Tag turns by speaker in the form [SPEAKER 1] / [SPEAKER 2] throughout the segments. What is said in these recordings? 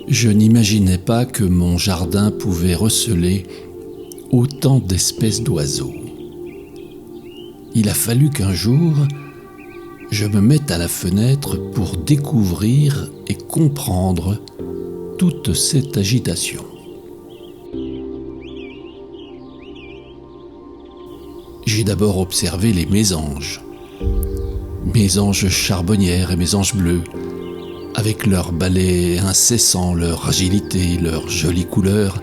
[SPEAKER 1] Je n'imaginais pas que mon jardin pouvait receler autant d'espèces d'oiseaux. Il a fallu qu'un jour, je me mette à la fenêtre pour découvrir et comprendre toute cette agitation. J'ai d'abord observé les mésanges charbonnières et mésanges bleues, avec leur balai incessant, leur agilité, leurs jolies couleurs.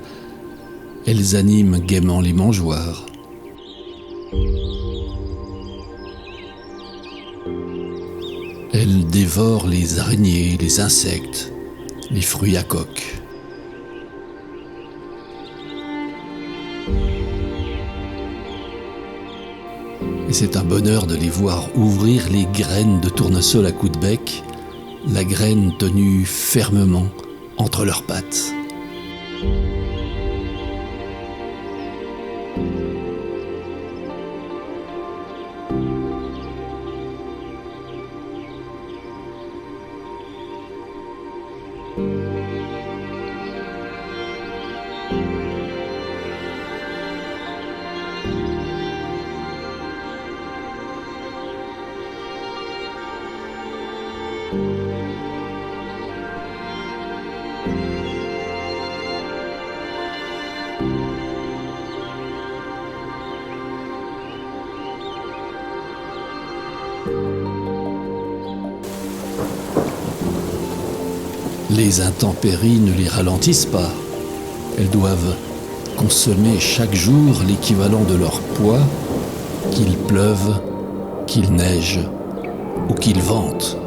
[SPEAKER 1] Elles animent gaiement les mangeoires. Elles dévorent les araignées, les insectes, les fruits à coque. Et c'est un bonheur de les voir ouvrir les graines de tournesol à coups de bec, la graine tenue fermement entre leurs pattes. Les intempéries ne les ralentissent pas. Elles doivent consommer chaque jour l'équivalent de leur poids, qu'il pleuve, qu'il neige ou qu'il vente.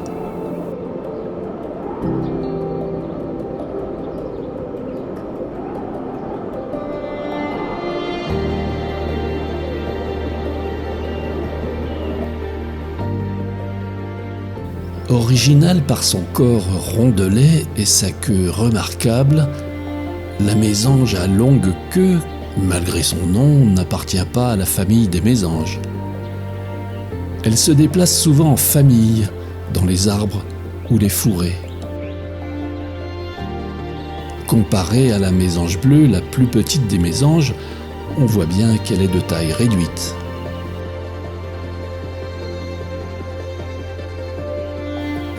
[SPEAKER 1] Originale par son corps rondelet et sa queue remarquable, la mésange à longue queue, malgré son nom, n'appartient pas à la famille des mésanges. Elle se déplace souvent en famille, dans les arbres ou les fourrés. Comparée à la mésange bleue, la plus petite des mésanges, on voit bien qu'elle est de taille réduite.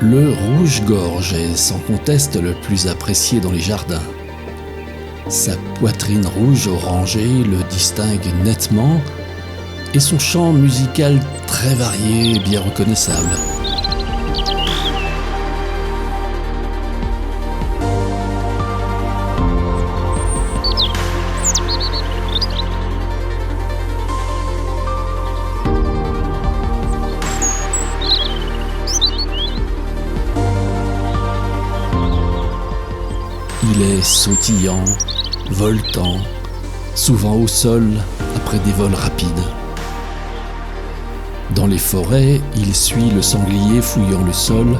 [SPEAKER 1] Le rouge-gorge est sans conteste le plus apprécié dans les jardins. Sa poitrine rouge orangée le distingue nettement et son chant musical très varié et bien reconnaissable. Il est sautillant, voltant, souvent au sol après des vols rapides. Dans les forêts, il suit le sanglier fouillant le sol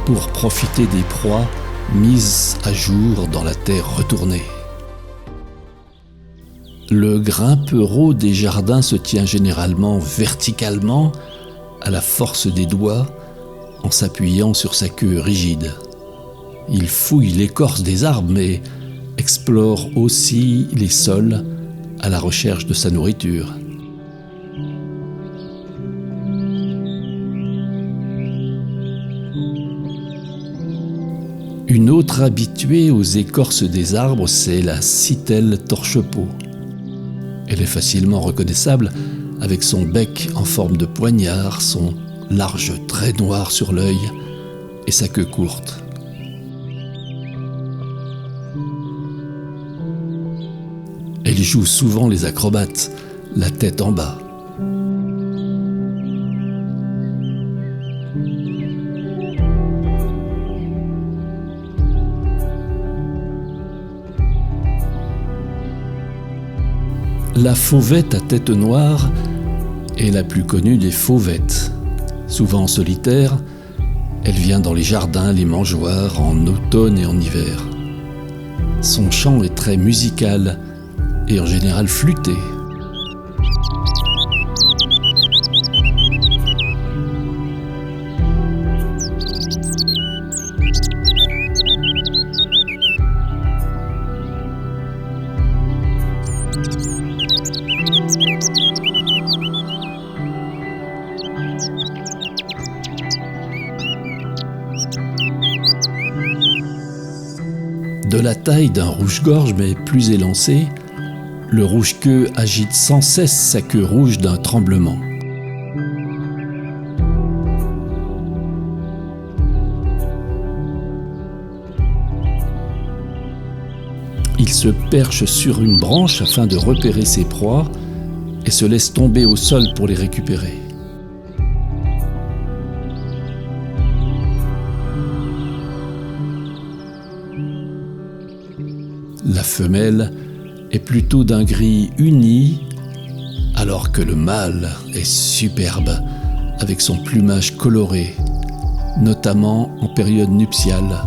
[SPEAKER 1] pour profiter des proies mises à jour dans la terre retournée. Le grimpereau des jardins se tient généralement verticalement à la force des doigts en s'appuyant sur sa queue rigide. Il fouille l'écorce des arbres, mais explore aussi les sols à la recherche de sa nourriture. Une autre habituée aux écorces des arbres, c'est la citelle torche-peau. Elle est facilement reconnaissable avec son bec en forme de poignard, son large trait noir sur l'œil et sa queue courte. Elle joue souvent les acrobates, la tête en bas. La fauvette à tête noire est la plus connue des fauvettes. Souvent solitaire, elle vient dans les jardins, les mangeoires, en automne et en hiver. Son chant est très musical et en général flûté. De la taille d'un rouge-gorge mais plus élancé, le rouge-queue agite sans cesse sa queue rouge d'un tremblement. Il se perche sur une branche afin de repérer ses proies et se laisse tomber au sol pour les récupérer. La femelle est plutôt d'un gris uni, alors que le mâle est superbe avec son plumage coloré, notamment en période nuptiale.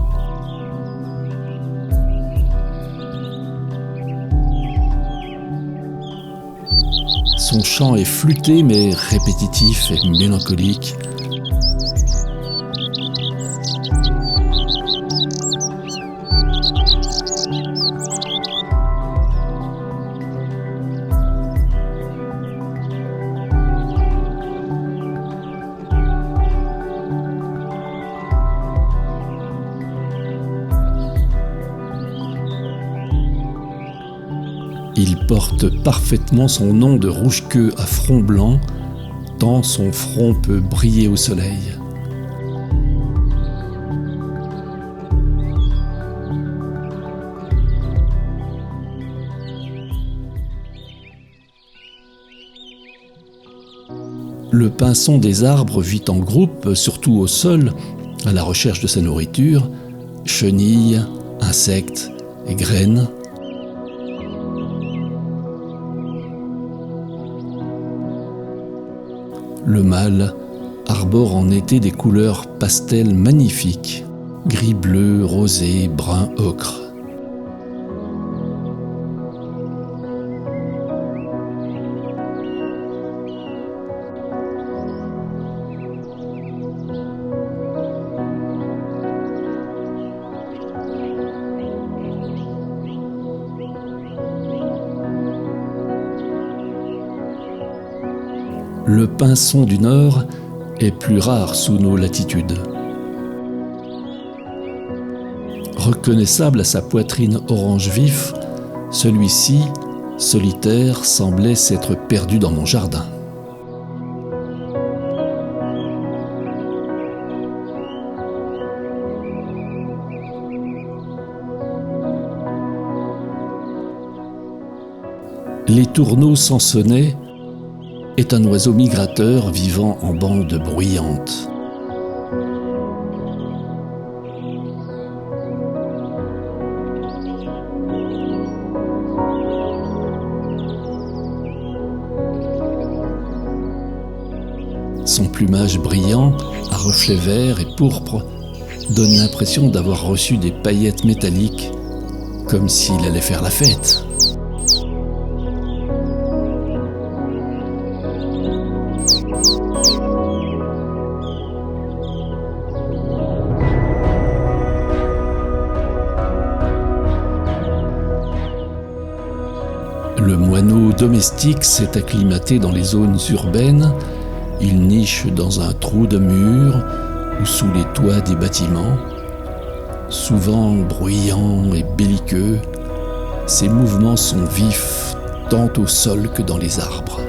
[SPEAKER 1] Son chant est flûté mais répétitif et mélancolique. Il porte parfaitement son nom de rouge-queue à front blanc, tant son front peut briller au soleil. Le pinson des arbres vit en groupe, surtout au sol, à la recherche de sa nourriture, chenilles, insectes et graines. Le mâle arbore en été des couleurs pastel magnifiques, gris bleu, rosé, brun ocre. Le pinson du Nord est plus rare sous nos latitudes. Reconnaissable à sa poitrine orange vif, celui-ci, solitaire, semblait s'être perdu dans mon jardin. Les tourneaux sansonnets est un oiseau migrateur vivant en bandes bruyantes. Son plumage brillant, à reflets verts et pourpres, donne l'impression d'avoir reçu des paillettes métalliques, comme s'il allait faire la fête. Le moineau domestique s'est acclimaté dans les zones urbaines. Il niche dans un trou de mur ou sous les toits des bâtiments. Souvent bruyant et belliqueux, ses mouvements sont vifs tant au sol que dans les arbres.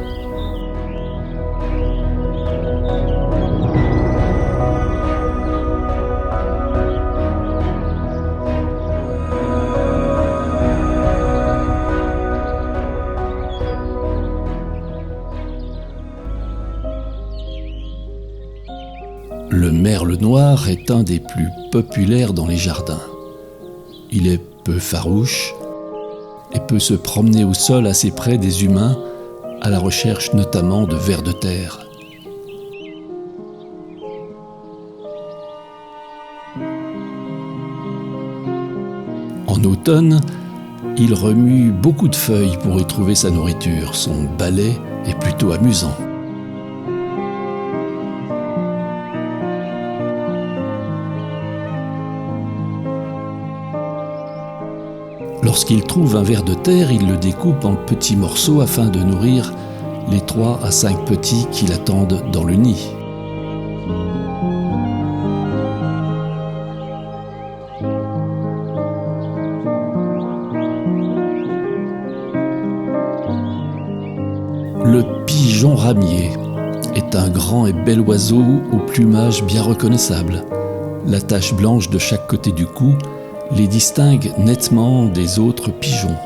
[SPEAKER 1] Le merle noir est un des plus populaires dans les jardins. Il est peu farouche et peut se promener au sol assez près des humains, à la recherche notamment de vers de terre. En automne, il remue beaucoup de feuilles pour y trouver sa nourriture. Son balai est plutôt amusant. Lorsqu'il trouve un ver de terre, il le découpe en petits morceaux afin de nourrir les 3 à 5 petits qui l'attendent dans le nid. grand et bel oiseau au plumage bien reconnaissable. La tache blanche de chaque côté du cou les distingue nettement des autres pigeons.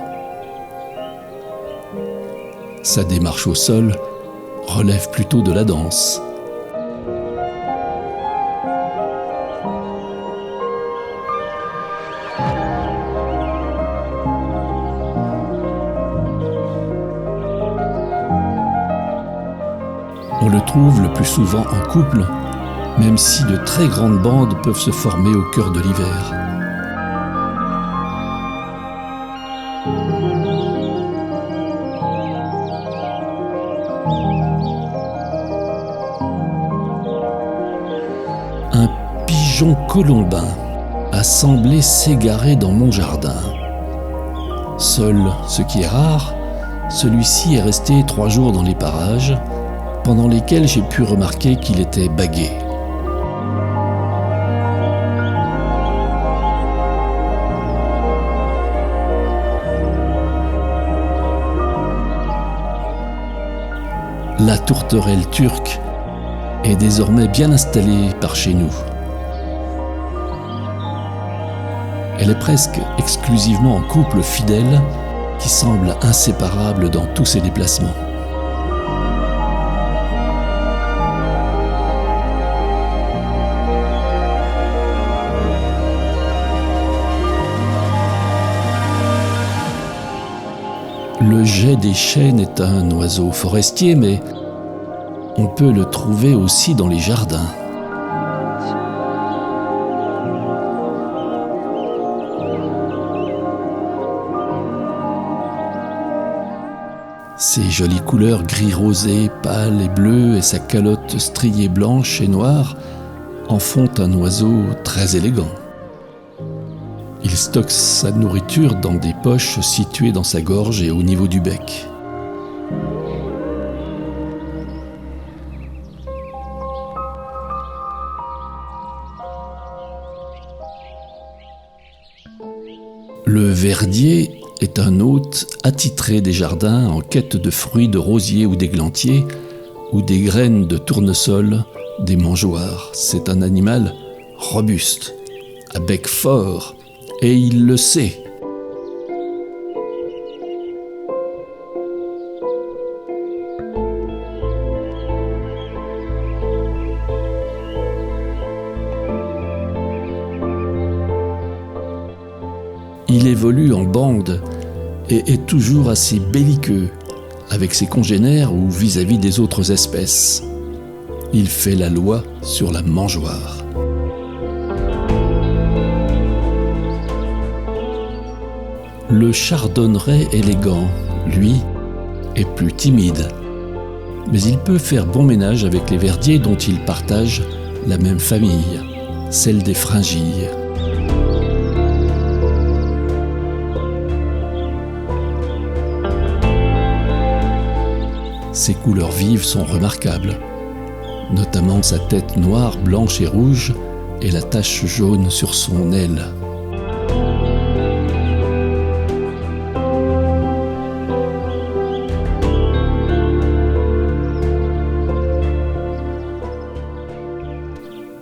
[SPEAKER 1] Sa démarche au sol relève plutôt de la danse. On le trouve le plus souvent en couple, même si de très grandes bandes peuvent se former au cœur de l'hiver. Un pigeon colombin a semblé s'égarer dans mon jardin. Seul, ce qui est rare, celui-ci est resté 3 jours dans les parages, pendant lesquels j'ai pu remarquer qu'il était bagué. La tourterelle turque est désormais bien installée par chez nous. Elle est presque exclusivement en couple fidèle qui semble inséparable dans tous ses déplacements. Le geai des chênes est un oiseau forestier, mais on peut le trouver aussi dans les jardins. Ses jolies couleurs gris rosé, pâle et bleu et sa calotte striée blanche et noire en font un oiseau très élégant. Il stocke sa nourriture dans des poches situées dans sa gorge et au niveau du bec. Le verdier est un hôte attitré des jardins en quête de fruits de rosier ou d'églantier ou des graines de tournesol, des mangeoires. C'est un animal robuste, à bec fort, et il le sait. Il évolue en bande et est toujours assez belliqueux avec ses congénères ou vis-à-vis des autres espèces. Il fait la loi sur la mangeoire. Le chardonneret élégant, lui, est plus timide, mais il peut faire bon ménage avec les verdiers dont il partage la même famille, celle des fringilles. Ses couleurs vives sont remarquables, notamment sa tête noire, blanche et rouge et la tache jaune sur son aile.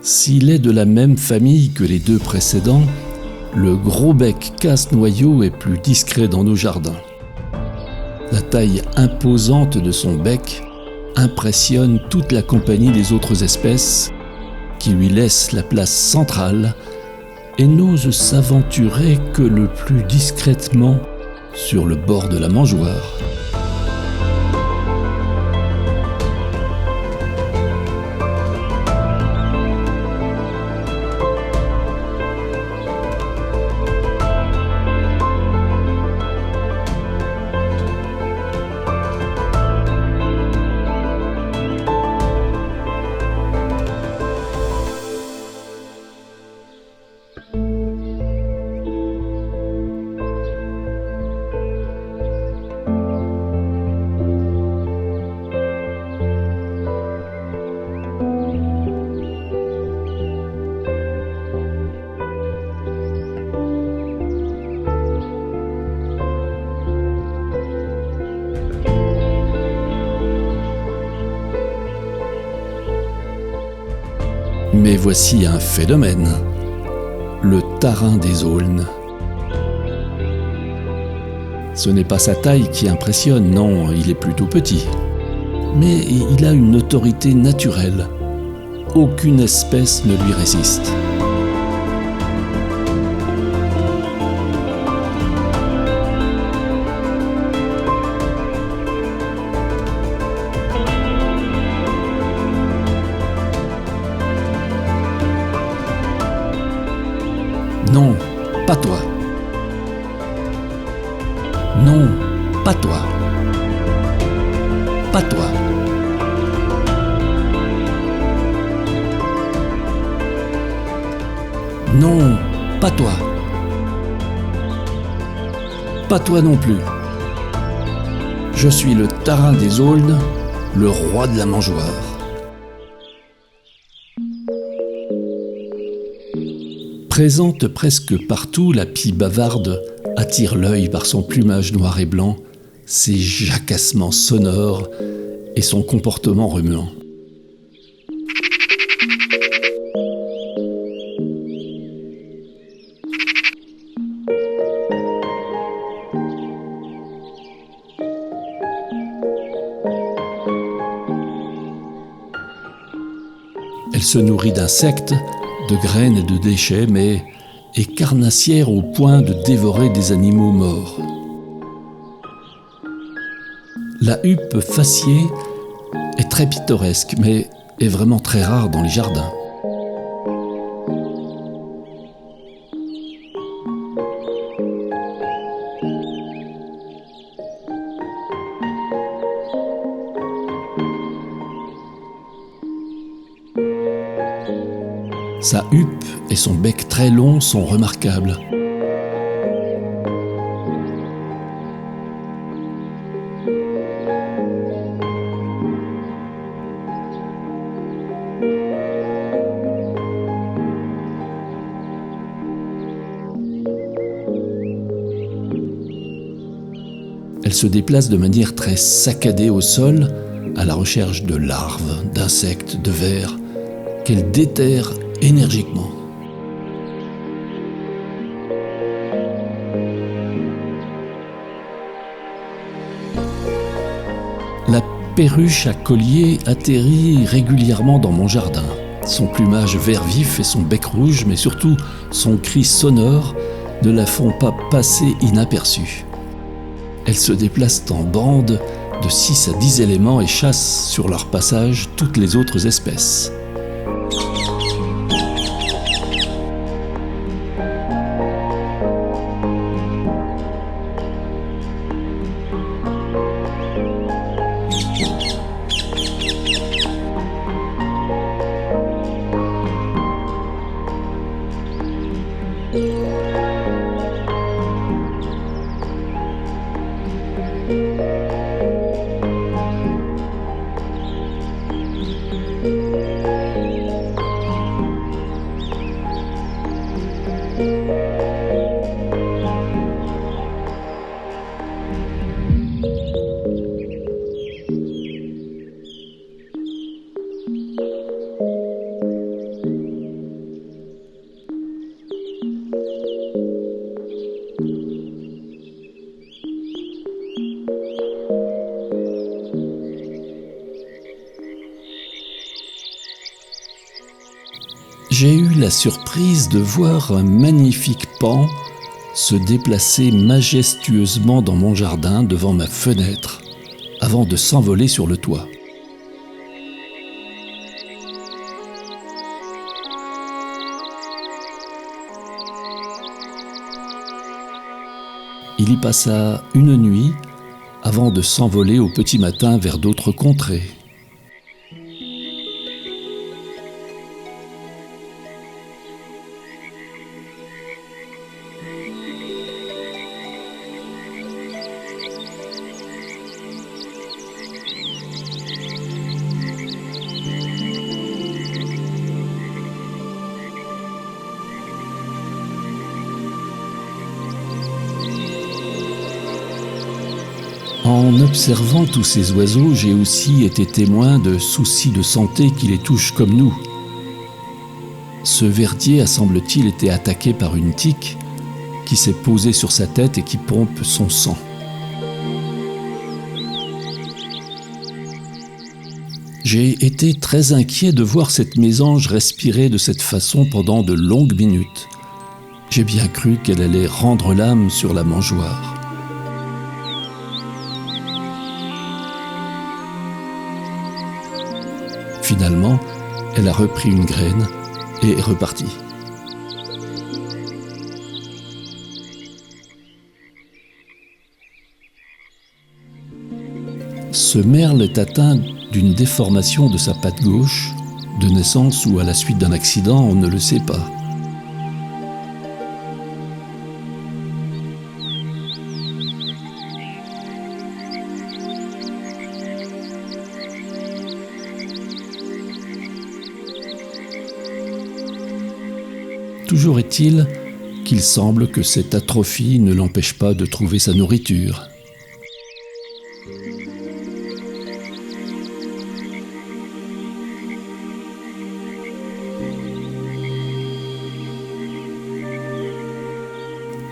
[SPEAKER 1] S'il est de la même famille que les 2 précédents, le gros bec casse-noyau est plus discret dans nos jardins. La taille imposante de son bec impressionne toute la compagnie des autres espèces qui lui laissent la place centrale et n'osent s'aventurer que le plus discrètement sur le bord de la mangeoire. Mais voici un phénomène, le tarin des aulnes. Ce n'est pas sa taille qui impressionne, non, il est plutôt petit. Mais il a une autorité naturelle. Aucune espèce ne lui résiste. Non, pas toi. Non, pas toi. Pas toi. Non, pas toi. Pas toi non plus. Je suis le tarin des aulnes, le roi de la mangeoire. Présente presque partout, la pie bavarde attire l'œil par son plumage noir et blanc, ses jacassements sonores et son comportement remuant. Elle se nourrit d'insectes, de graines et de déchets, mais est carnassière au point de dévorer des animaux morts. La huppe fasciée est très pittoresque, mais est vraiment très rare dans les jardins. Sa huppe et son bec très long sont remarquables. Elle se déplace de manière très saccadée au sol, à la recherche de larves, d'insectes, de vers, qu'elle déterre énergiquement. La perruche à collier atterrit régulièrement dans mon jardin. Son plumage vert vif et son bec rouge, mais surtout son cri sonore, ne la font pas passer inaperçue. Elle se déplace en bande de 6 à 10 éléments et chasse sur leur passage toutes les autres espèces. J'ai eu la surprise de voir un magnifique paon se déplacer majestueusement dans mon jardin devant ma fenêtre avant de s'envoler sur le toit. Il y passa une nuit avant de s'envoler au petit matin vers d'autres contrées. En observant tous ces oiseaux, j'ai aussi été témoin de soucis de santé qui les touchent comme nous. Ce verdier a, semble-t-il, été attaqué par une tique qui s'est posée sur sa tête et qui pompe son sang. J'ai été très inquiet de voir cette mésange respirer de cette façon pendant de longues minutes. J'ai bien cru qu'elle allait rendre l'âme sur la mangeoire. Finalement, elle a repris une graine et est repartie. Ce merle est atteint d'une déformation de sa patte gauche, de naissance ou à la suite d'un accident, on ne le sait pas. Toujours est-il qu'il semble que cette atrophie ne l'empêche pas de trouver sa nourriture.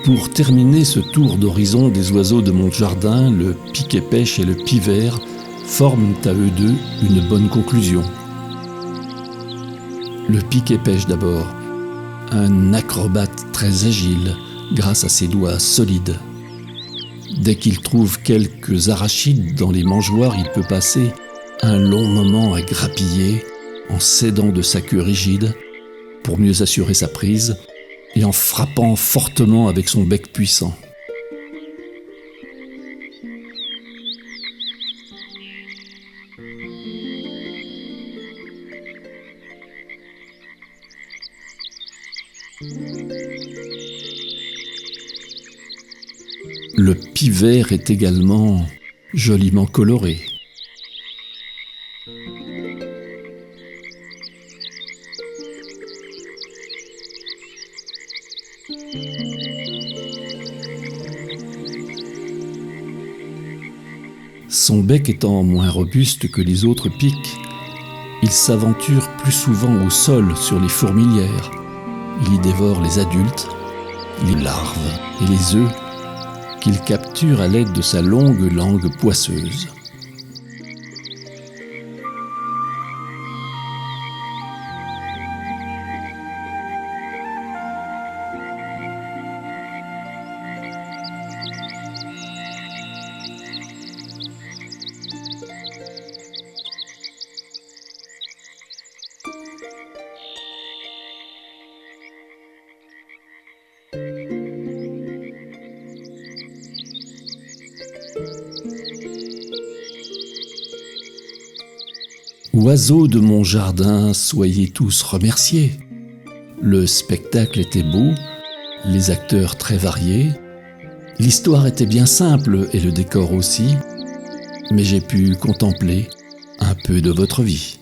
[SPEAKER 1] Pour terminer ce tour d'horizon des oiseaux de mon jardin, le piquet-pêche et le pivert forment à eux deux une bonne conclusion. Le piquet-pêche d'abord, un acrobate très agile grâce à ses doigts solides. Dès qu'il trouve quelques arachides dans les mangeoires, il peut passer un long moment à grappiller en s'aidant de sa queue rigide pour mieux assurer sa prise et en frappant fortement avec son bec puissant. Le pivert est également joliment coloré. Son bec étant moins robuste que les autres pics, il s'aventure plus souvent au sol sur les fourmilières. Il y dévore les adultes, les larves et les œufs qu'il capture à l'aide de sa longue langue poisseuse. Oiseaux de mon jardin, soyez tous remerciés. Le spectacle était beau, les acteurs très variés, l'histoire était bien simple et le décor aussi, mais j'ai pu contempler un peu de votre vie.